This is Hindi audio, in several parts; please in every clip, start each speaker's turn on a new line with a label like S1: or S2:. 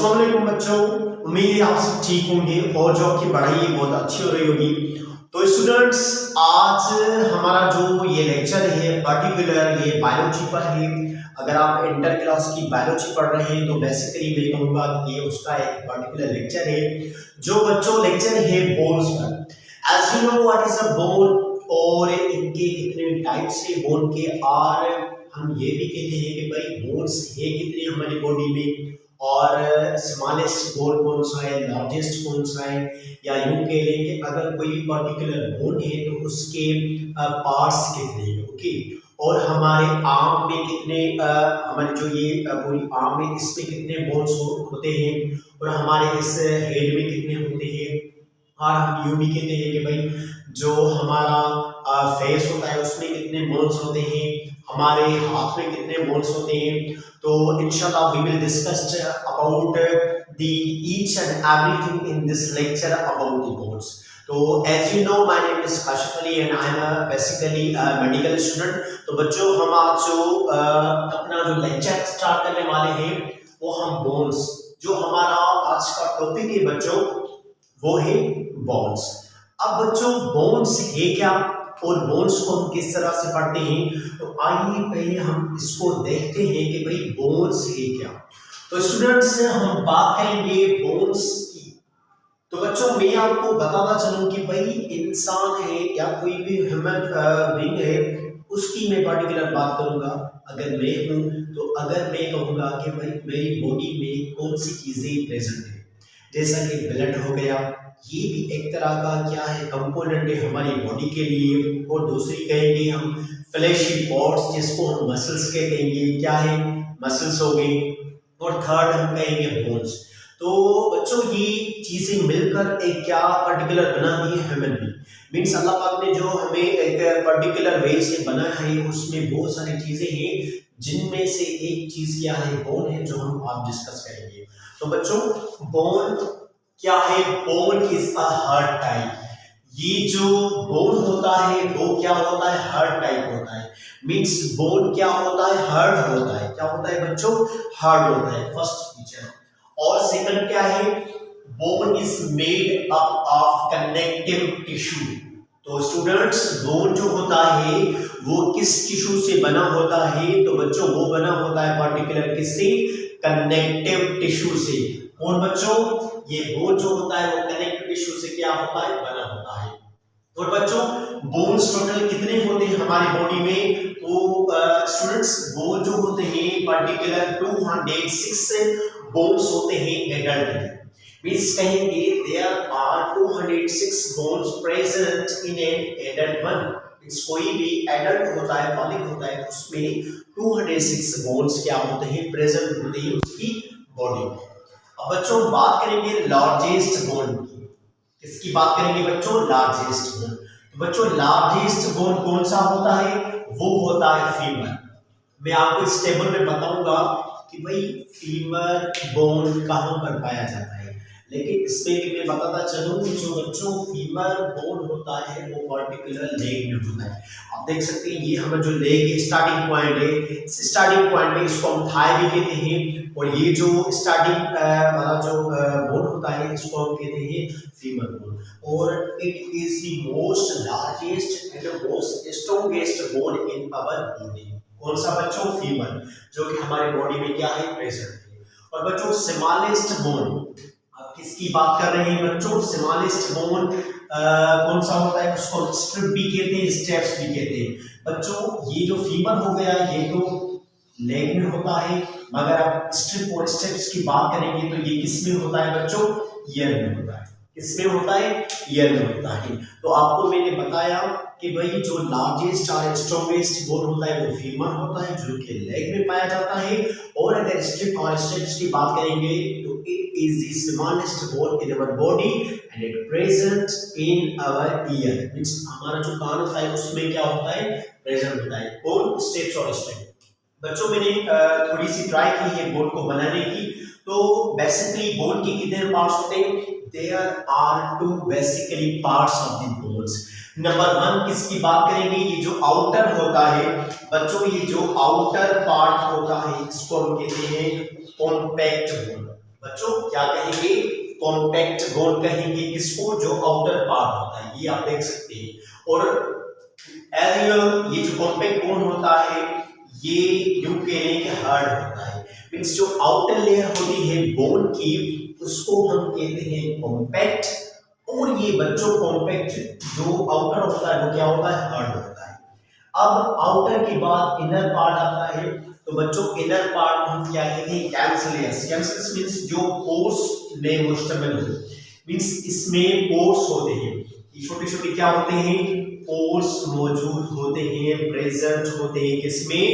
S1: अस्सलाम वालेकुम बच्चों, उम्मीद है आप सब ठीक होंगे और जो आपकी पढ़ाई है बहुत अच्छी हो रही होगी। तो स्टूडेंट्स, आज हमारा जो ये लेक्चर है पर्टिकुलर ये बायोलॉजी पर है। अगर आप इंटर क्लास की बायोलॉजी पढ़ रहे हैं तो बेसिकली मैं कहूँगा कि ये उसका एक पर्टिकुलर लेक्चर है जो बच्चों लेक्चर है बोन्स पर। As you know what is a bone और इनके कितने टाइप्स है बोन के, और हम ये भी कहते हैं कि भाई बोन्स है कितने हमारी बॉडी में, और स्मॉलेस्ट बोन कौन सा है, लार्जेस्ट कौन सा है, या यूं कह लें कि अगर कोई भी पर्टिकुलर बोन है तो उसके पार्ट्स कितने हैं। ओके, और हमारे आर्म में कितने हमारे जो ये पूरी आर्म में इसमें कितने बोन्स होते हैं, और हमारे इस हेड में कितने होते हैं। और हम यूं भी कहते हैं कि भाई जो हमारा फेस होता है उसमें कितने बोन्स होते हैं, हमारे हाथ में कितने बोन्स होते हैं। तो इंशाल्लाह we will discuss about the each and everything in this lecture about the bones. तो as you know my name is Kashif Ali and I am basically medical student. तो बच्चों, हम आज जो अपना जो लेक्चर स्टार्ट करने वाले हैं वो हम बोन्स, जो हमारा आज का टॉपिक है बच्चों वो है बोन्स। अब बच्चों बोन्स है क्या और बोन्स को हम किस तरह से पढ़ते हैं, तो आइए पहले हम इसको देखते हैं कि भाई बोन्स है क्या। तो स्टूडेंट्स, हम बात करेंगे बोन्स की। तो बच्चों, मैं आपको बताता चलूं कि भाई इंसान है या कोई भी ह्यूमन बीइंग है उसकी मैं पर्टिकुलर बात करूंगा। अगर मैं हूं तो अगर मैं कहूंगा कि भाई मेरी बॉडी में कौन सी चीजें प्रेजेंट है, जैसा कि ब्लड हो गया, ये भी एक तरह का क्या है कंपोनेंट है हमारी बॉडी के लिए। और दूसरी कहेंगे हम फ्लैशी पॉट्स, जिसको हम मसल्स कहते हैं, क्या है मसल्स हो गई। और थर्ड हम कहेंगे बोन्स। तो बच्चों, ये चीजें मिलकर एक क्या पर्टिकुलर बना दी है ह्यूमन बीइंग। मीन्स अल्लाह पाक ने जो हमें एक पर्टिकुलर वे से बनाया है उसमें बहुत सारी चीजें हैं, जिनमें से एक चीज क्या है बोन है, जो हम आप डिस्कस करेंगे। तो बच्चों, बोन क्या है? Bone is a hard type. ये जो बोन होता है वो क्या होता है? हार्ड टाइप होता है। मीन्स बोन क्या होता है? हार्ड होता है। क्या होता है बच्चों? हार्ड होता है, फर्स्ट फीचर। और सेकंड क्या है? Bone is made up of connective tissue. तो स्टूडेंट्स, बोन जो होता है वो किस टिश्यू से बना होता है? तो बच्चों वो बना होता है पर्टिकुलर किससे? कनेक्टिव टिश्यू से। और बच्चों, ये बोन जो होता है वो कनेक्टिव टिश्यू से क्या होता है? बना होता है। और बच्चों, बोन्स टोटल कितने होते हैं हमारी बॉडी में? तो स्टूडेंट्स, बोन जो होते हैं पर्टिकुलर 206 बोन्स होते हैं एडल्ट में। मींस कहेंगे there are 206 bones present in an adult one. Means कोई भी एडल्ट होता है, बालिग होता है, उसमें 206 बोन्स क्या होते हैं? प्रेजेंट होते हैं उसकी बॉडी में। अब बच्चों बात करेंगे लार्जेस्ट बोन की। किसकी बात करेंगे बच्चों? Largest bone. तो बच्चों, लार्जेस्ट बोन कौन सा होता है? वो होता है फीमर। मैं आपको इस टेबल में बताऊंगा कि भाई फीमर बोन कहां पर पाया जाता है, लेकिन इसमें भी मैं बताता चलूं कि जो बच्चों फीमर बोन होता है वो पर्टिकुलर लेग में होता है। आप देख सकते हैं ये हमारा जो लेग है, स्टार्टिंग पॉइंट है, इस स्टार्टिंग पॉइंट में इसको हम थाई भी कहते हैं। और ये जो स्टार्टिंग वाला जो बोन होता है इसको हम कहते हैं फीमर बोन। और it is the most largest and most strongest bone in our body. कौन सा बच्चों? फीमर, जो कि हमारे बॉडी में क्या है? प्रेजेंट है। और बच्चों, स्मॉलेस्ट बोन, आप किसकी बात कर रहे हैं बच्चों? स्मॉलेस्ट बोन कौन सा होता है? उसको स्ट्रिप भी कहते हैं, स्टेप्स भी कहते हैं। बच्चों, ये जो फीमर हो गया ये तो लेग में होता है, मगर आप स्ट्रिप और स्टेप्स की बात करेंगे तो ये किस में होता है बच्चों? ईयर में होता है। किसमें होता है? ईयर में होता है। तो आपको मैंने बताया कि भाई जो लार्जेस्ट और स्ट्रॉन्गेस्ट बोन होता है वो फीमर होता है, जो कि लेग में पाया जाता है। और अगर स्ट्रिप और स्टेप्स की बात करेंगे तो it is the smallest bone in our body and it present in our ear. Means हमारा जो कान होता है उसमें क्या होता है? प्रेजेंट होता है। कौन? स्टेप्स और स्ट्रिप। बच्चों, मैंने थोड़ी सी ट्राई की है बोन को बनाने की। तो बेसिकली बोन के कितने पार्ट्स होते हैं? There are two basically parts of the bones. Number 1 किसकी बात करेंगे? ये जो आउटर होता है बच्चों, ये जो आउटर पार्ट होता है इसको हम कहते हैं कॉम्पैक्ट बोन। बच्चों क्या कहेंगे, कॉम्पैक्ट बोन कहेंगे इसको, जो आउटर पार्ट होता है, ये आप देख सकते हैं। और एज ये जो कॉम्पैक्ट बोन होता है ये यूं कहने के हार्ड होता है, मींस जो आउटर लेयर होती है बोन की उसको हम कहते हैं कॉम्पैक्ट, और ये बच्चों कॉम्पैक्ट जो आउटर होता है वो क्या होता है, हार्ड होता है। अब आउटर के बाद इनर पार्ट आता है, तो बच्चों इनर पार्ट हम क्या कहते हैं, कैंसलियस। कैंसलियस मींस जो पोर्स में मुश्तमिल हो, मींस इसमें पोर्स होते हैं, ये छोटे छोटे क्या होते हैं, पोर्स मौजूद होते हैं, प्रेजेंट होते हैं किसमें,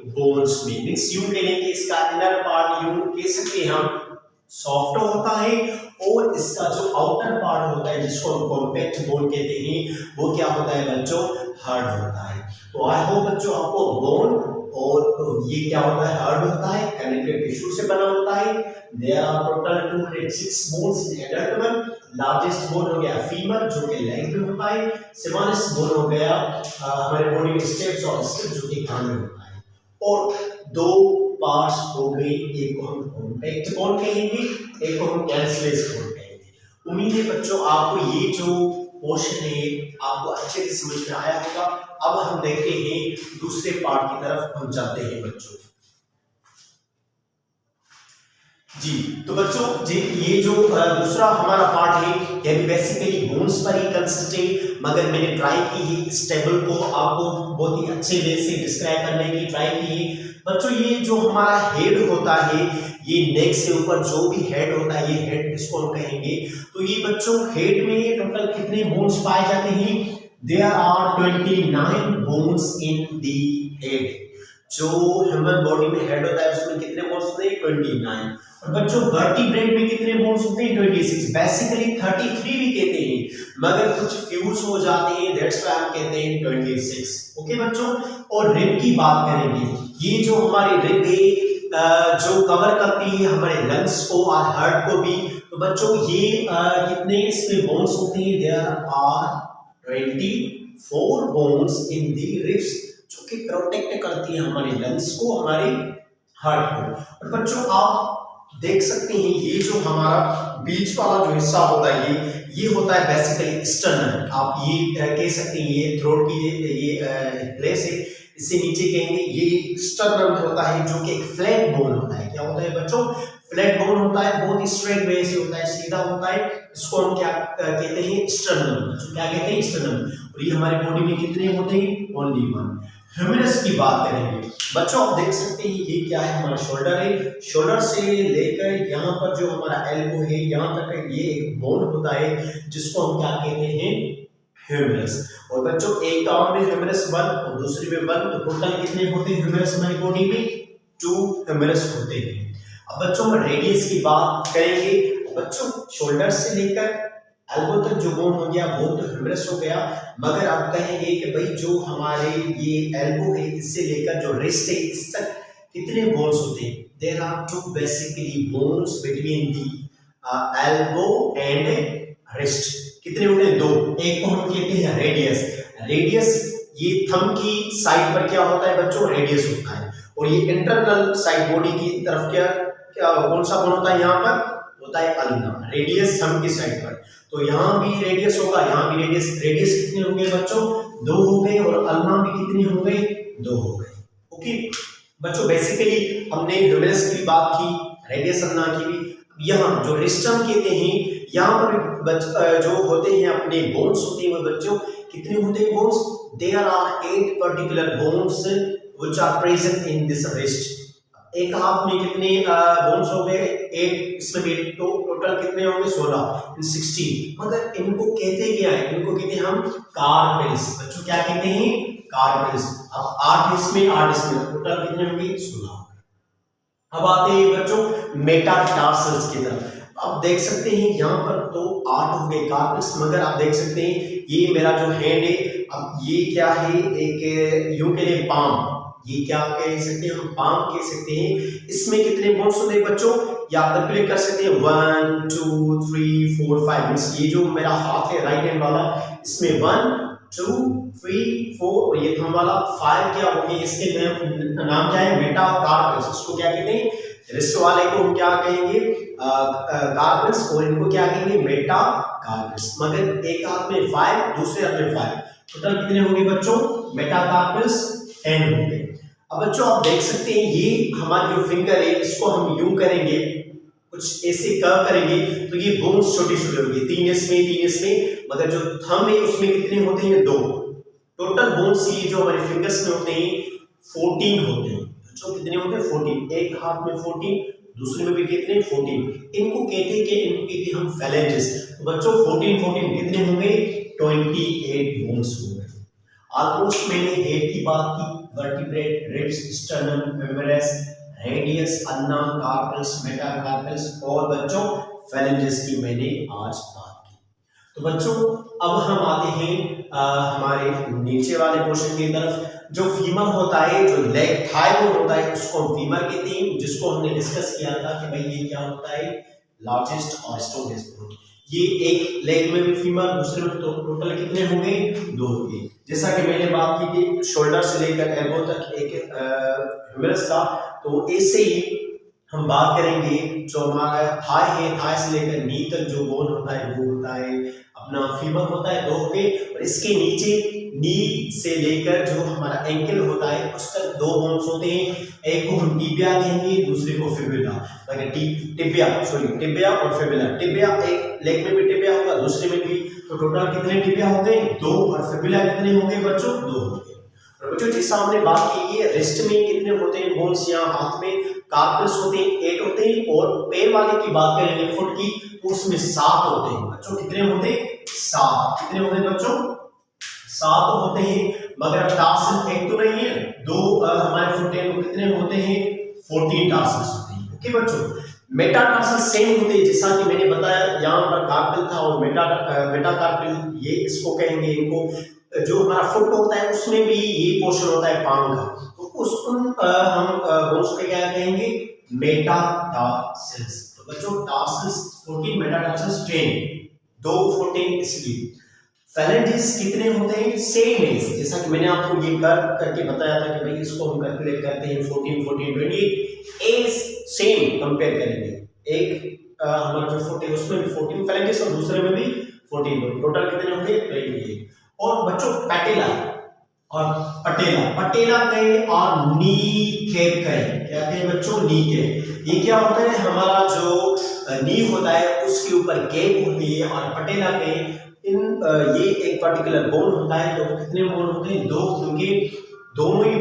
S1: बोन्स में। मींस यूं कहें कि इसका इनर पार्ट यूं कह सकते हैं हम सॉफ्ट होता है, और इसका जो आउटर पार्ट होता है जिसको हम कॉम्पैक्ट बोन कहते हैं वो क्या होता है बच्चों, हार्ड होता है। तो आई होप बच्चों आपको बोन और ये क्या होता है, हार्ड होता है, कनेक्टिव टिश्यू से बना होता है। There are total 206 bones in adult man. Largest bone हो गया फीमर जो कि लेग में होता है, स्मॉलेस्ट बोन हो गया हमारे बॉडी में स्टेप्स और स्टेप जो कि कान में होता है। और दो पार्ट्स हो गए, एक को हम कॉम्पैक्ट बोन कहेंगे, एक को हम कैंसलेस बोन कहेंगे। उम्मीद है बच्चों आपको ये जो पोर्शन है आपको अच्छे से समझ में आया होगा। अब हम देखते हैं दूसरे पार्ट की तरफ हम चलते हैं बच्चों। जी तो बच्चों जी ये जो दूसरा हमारा पार्ट है ये बेसिकली बोन्स पर ही कंसिस्ट है, मगर मैंने ट्राई की है इस टेबल को आपको बहुत ही अच्छे वे से डिस्क्राइब करने की ट्राई की है। बच्चों ये जो हमारा हेड होता है, ये नेक से ऊपर जो भी हेड होता है ये हेड इसको हम कहेंगे। तो ये बच्चों हेड में टोटल कितने बोन्स पाए जाते हैं, there are 29 bones in the head. जो ह्यूमन बॉडी में हेड होता है उसमें कितने बोन्स होते हैं, 29। और बच्चों वर्टिब्रेट में कितने बोन्स होते हैं, 26। बेसिकली 33 भी कहते हैं मगर कुछ फ्यूज हो जाते हैं, दैट्स व्हाई हम कहते हैं 26। ओके बच्चों, और रिब की बात करेंगे, ये जो हमारी रिब है जो कवर करती है हमारे लंग्स को और हार्ट को भी। तो बच्चों ये कितने इसमें बोन्स होते हैं, there are 24 bones in the ribs जो कि प्रोटेक्ट करती है हमारे लंग्स को, हमारे हार्ट को। और बच्चों आप देख सकते हैं ये जो हमारा बीच वाला जो हिस्सा होता है ये होता है बेसिकली स्टर्नम। आप ये कह सकते हैं ये थ्रोट की ये प्लेस है, इससे नीचे कहेंगे ये स्टर्नम होता है जो कि एक फ्लैट बोन होता है। क्या होता है बच्चों, फ्लैट बोन होता है, बहुत ही स्ट्रेट वे से होता है, सीधा होता है। इसको हम क्या कहते हैं, स्टर्नम। क्या कहते हैं, स्टर्नम। और ये हमारे बॉडी में कितने होते हैं, ओनली वन। ह्यूमरस की बात करेंगे बच्चों, आप देख सकते हैं ये क्या है, हमारा शोल्डर है। शोल्डर से लेकर यहाँ पर जो हमारा एल्बो है यहाँ तक ये एक बोन होता है जिसको हम क्या कहते हैं, ह्यूमरस। और बच्चों एक काम में ह्यूमरस 1 और दूसरी में 1, तो टोटल कितने होते हैं ह्यूमरस हमारी बॉडी में, 2 ह्यूमरस होते हैं। अब बच्चों हम रेडियस की बात करेंगे। बच्चों शोल्डर से लेकर एल्बो तक जो बोन हो गया वो तो ह्यूमरस हो गया, मगर आप कहेंगे कि भाई जो हमारे ये एल्बो है इससे लेकर जो रिस्ट है इस तक कितने बोन्स होते हैं, there are 2 basically bones between the elbow and wrist. कितने होते हैं, 2। एक को हम कहते हैं रेडियस। रेडियस ये थंब की साइड पर क्या होता है बच्चों, रेडियस होता है। और ये इंटरनल साइड बॉडी की तरफ क्या कौन सा बोन होता है, यहाँ पर होता है अल्ना। रेडियस थंब की साइड पर, तो यहाँ भी रेडियस होगा, यहाँ भी रेडियस। रेडियस कितने हो गए बच्चों, 2 हो गए, और अल्ना भी कितने हो गए, 2 हो गए। ओके बच्चों, बेसिकली हमने ह्यूमरस की बात की, रेडियस अल्ना की भी। यहाँ जो रिस्टम कहते हैं यहाँ पर जो होते हैं अपने बोन्स होते हैं वो बच्चों कितने होते हैं bones, there are 8 particular bones which are present in this wrist. एक हाथ में कितने बोन्स हो गए, 8, इसमें भी टोटल कितने होंगे, 16 इन 16। मगर इनको कहते क्या है, इनको कहते हैं हम कार्पेल्स। बच्चों क्या कहते हैं, कार्पेल्स। अब 8 इसमें 8 इसमें, टोटल कितने होंगे, 16। अब आते हैं बच्चों मेटाटार्सल्स की तरफ। आप देख सकते हैं यहाँ पर तो 8 हो गए कार्पेल्स, मगर आप देख सकते हैं ये मेरा जो हैंड है, अब ये क्या है, एक यूं के लिए पाम, ये क्या कह सकते हैं हम, पाम कह सकते हैं। इसमें कितने बोन्स होते हैं बच्चों, या आप कैलकुलेट कर सकते हैं 1 2 3 4 5। ये जो मेरा हाथ है राइट हैंड वाला, इसमें 1 2 3 4 और ये थंब वाला 5 क्या हो गया, इसके नाम क्या है, मेटाकार्पल्स। इसको क्या कहते हैं, रेस्ट वाले को हम क्या कहेंगे, कार्पेल्स, और इनको क्या कहेंगे, मेटा कार्पेल्स। मगर एक हाथ में 5, दूसरे हाथ में 5, टोटल कितने होंगे बच्चों, मेटा कार्पेल्स 10 होंगे। अब बच्चों आप देख सकते हैं ये हमारी जो फिंगर है इसको हम यूं करेंगे, कुछ ऐसे कर्व करेंगे तो ये बोन्स छोटी छोटी होगी, 3 इसमें, मगर जो थंब है उसमें कितने होते हैं, 2। टोटल बोन्स ये जो हमारे फिंगर्स में होते हैं 14 होते हैं बच्चों। कितने होते हैं, 14। एक हाथ में 14, दूसरे में भी कितने, 14। इनको कहते हैं हम फैलेंजेस। तो बच्चों 14 कितने होंगे, 28 बोन्स होंगे। ऑलमोस्ट मैंने हेड की बात की, vertebrate, ribs, sternum, femoris, radius, अन्ना, कार्पल्स, मेटाकार्पल्स और बच्चों फेलेंजेस की मैंने आज बात की। तो बच्चों अब हम आते हैं हमारे नीचे वाले पोर्शन की तरफ। जो फीमर होता है, जो लेग थाई बोन होता है, उसको हम फीमर कहते हैं, जिसको हमने डिस्कस किया था कि भाई ये क्या होता है, लार्जेस्ट और स्ट्रॉन्गेस्ट बोन। ये एक लेग में भी फीमर, दूसरे में तो टोटल कितने होंगे, 2 होंगे। जैसा कि मैंने बात की थी शोल्डर से लेकर एल्बो तक एक ह्यूमरस था, तो ऐसे ही हम बात करेंगे जो हमारा थाई है, थाई से लेकर नी तक जो बोन होता है वो होता है अपना फीमर होता है 2 होंगे। और इसके नीचे नी से लेकर जो हमारा एंकल होता है उस तक 2 बोन्स होते हैं। एक को हम टिबिया कहेंगे, दूसरे को फिबुला। टिबिया और फिबुला। टिबिया एक लेग में भी टिबिया होगा, दूसरे में भी। तो टोटल कितने टिबिया हो गए, 2, और फिबुला कितने होंगे बच्चों, 2 होंगे। और बच्चों जैसा हमने बात की है रिस्ट में कितने होते हैं बोन्स, या हाथ में कार्पल्स होते हैं 8 होते हैं, और पैर वाले की बात करेंगे फुट की, उसमें 7 होते हैं बच्चों। कितने होते हैं, 7। कितने होते हैं बच्चों, 7 होते हैं। मगर अब टार्सल एक तो नहीं है, 2 हमारे फुट है तो कितने होते हैं, 14 टार्सल्स होते हैं। ओके बच्चों, मेटाटार्सल सेम होते हैं, जैसा कि मैंने बताया यहाँ पर कार्पल था और मेटाकार्पल ये इसको कहेंगे। इनको जो हमारा फुट होता है उसमें भी ये पोर्शन होता है पांव का, तो हम बोन्स को क्या कहेंगे, मेटाटार्सल्स। तो बच्चों टार्सल्स 14, मेटाटार्सल्स 10, 2 14 इसलिए। फैलेंजेस कितने होते हैं, सेम है, जैसा कि मैंने आपको ये करके बताया था कि भाई इसको हम कैलकुलेट करते हैं 14 14 28 एज सेम कंपेयर करेंगे। एक हमारा जो फुट है उसमें भी 14 फैलेंजेस और दूसरे में भी 14, टोटल कितने होंगे 28। और बच्चों पैटेला और पटेला कहे और नी कैप कहे, क्या कहे बच्चों, नी कैप। ये क्या होता है, हमारा जो नी होता है उसके ऊपर कैप होती है, और पटेला कहे ये एक पर्टिकुलर बोन होता है। तो कितने बोन होते हैं, 2, क्योंकि दोनों ही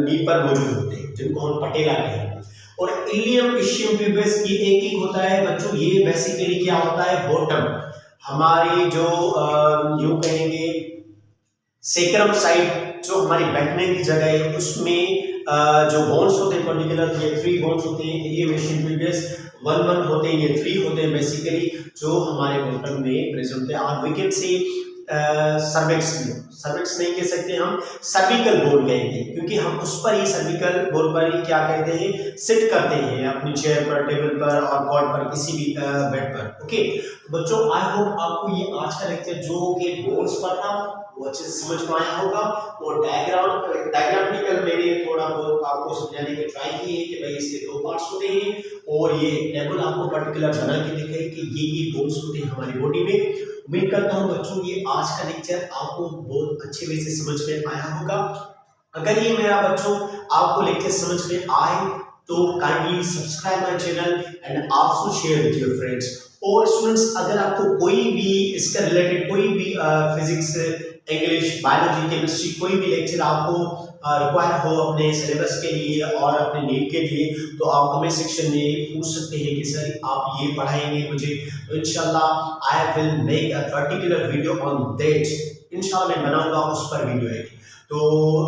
S1: नी पर मौजूद होते हैं, जिनको हम पटेला कहेंगे। और इलियम इशियम प्यूबिस ये एक होता है बच्चों। ये बेसिकली क्या होता है, बॉटम हमारी जो यूं कहेंगे सेक्रम साइड, जो हमारी बैठने की जगह है उसमें जो बोन्स होते हैं पर्टिकुलर ये 3 बोन्स होते हैं। इलियम इशियम प्यूबिस 1 होते हैं, ये 3 होते हैं बेसिकली, जो हमारे बॉटम में प्रेजेंट होते हैं। और वी कैन सी सर्विक्स नहीं कह सकते, हम सर्विकल बोन कहेंगे, क्योंकि हम उस पर ही सर्विकल बोन पर ही क्या कहते हैं, सिट करते हैं अपनी चेयर पर, टेबल पर और कॉट पर, किसी भी बेड पर। ओके बच्चों, आई होप आपको ये आज का लेक्चर जो कि बोन्स पर था वो अच्छे से समझ में आया होगा। और डायग्रामिकल मैंने थोड़ा बहुत आपको समझाने की ट्राई की है कि भाई इसके 2 पार्ट्स होते हैं, और ये टेबल आपको पर्टिकुलर बना के दिखाई कि ये बोन्स होते हैं हमारी बॉडी में। उम्मीद करता हूँ बच्चों ये आज का लेक्चर आपको बहुत अच्छे वे से समझ में आया होगा। अगर ये मेरा बच्चों आपको लेक्चर समझ में आए तो kindly subscribe my channel and also share with your friends. और स्टूडेंट्स अगर आपको कोई भी इसका रिलेटेड कोई भी फिजिक्स, इंग्लिश, बायोलॉजी, केमिस्ट्री कोई भी लेक्चर आपको रिक्वायर हो अपने सिलेबस के लिए और अपने नीड के लिए, तो आप कमेंट सेक्शन में पूछ सकते हैं कि सर आप ये पढ़ाएंगे मुझे, तो इंशाल्लाह I will make a particular video on that. इंशाल्लाह मैं बनाऊंगा उस पर वीडियो है। तो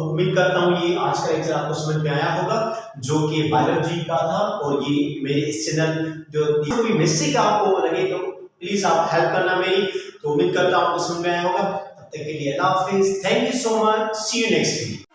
S1: उम्मीद करता हूँ ये आज का लेक्चर आपको समझ में आया होगा, जो कि बायोलॉजी का था। और ये मेरे इस चैनल जो कोई मिस्टेक आपको लगे तो प्लीज आप हेल्प करना मेरी। तो उम्मीद करता हूँ आपको समझ में आया होगा। तब तक के लिए अल्लाह हाफिज, thank you so much, see you next video.